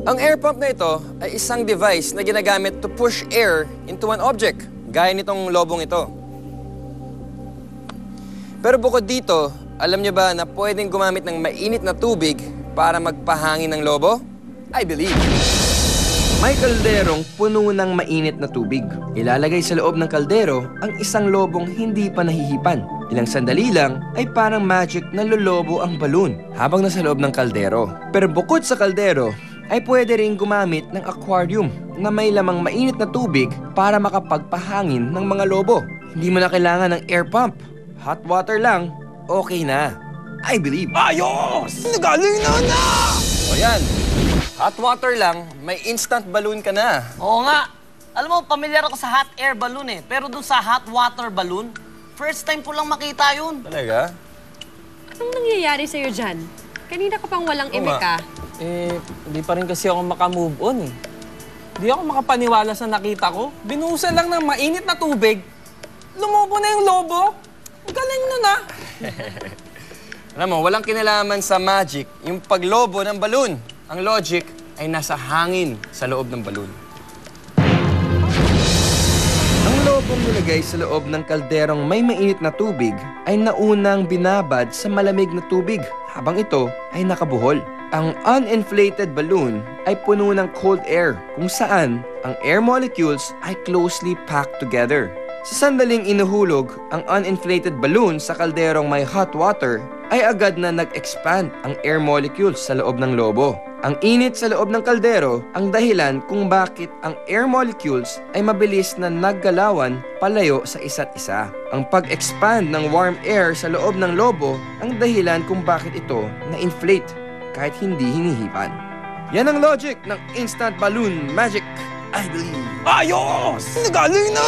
Ang air pump na ito ay isang device na ginagamit to push air into an object, gaya nitong lobong ito. Pero bukod dito, alam niyo ba na pwedeng gumamit ng mainit na tubig para magpahangin ng lobo? I believe. May kalderong puno ng mainit na tubig. Ilalagay sa loob ng kaldero ang isang lobong hindi pa nahihipan. Ilang sandali lang ay parang magic na lolobo ang balon habang nasa loob ng kaldero. Pero bukod sa kaldero, ay pwede rin gumamit ng aquarium na may lamang mainit na tubig para makapagpahangin ng mga lobo. Hindi mo na kailangan ng air pump. Hot water lang, okay na. I believe. Ayos! Nagaling na! O yan, hot water lang, may instant balloon ka na. Oo nga. Alam mo, pamilyar ako sa hot air balloon eh. Pero dun sa hot water balloon, first time ko lang makita yun. Talaga? Anong nangyayari sa'yo dyan? Kanina ka pang walang imika. Hindi pa rin kasi ako makamove on eh. Hindi ako makapaniwala sa nakita ko. Binuhusan lang ng mainit na tubig. Lumobo na yung lobo. Ang galing nun ah. Alam mo, walang kinalaman sa magic yung paglobo ng balloon. Ang logic ay nasa hangin sa loob ng balloon. Ang lobong nilagay sa loob ng kalderong may mainit na tubig ay naunang binabad sa malamig na tubig habang ito ay nakabuhol. Ang uninflated balloon ay puno ng cold air kung saan ang air molecules ay closely packed together. Sa sandaling inuhulog ang uninflated balloon sa kalderong may hot water, ay agad na nag-expand ang air molecules sa loob ng lobo. Ang init sa loob ng kaldero ang dahilan kung bakit ang air molecules ay mabilis na naggalawan palayo sa isa't isa. Ang pag-expand ng warm air sa loob ng lobo ang dahilan kung bakit ito na-inflate kahit hindi hinihipan. Yan ang logic ng instant balloon magic, I believe. Ayos! Nagaling na!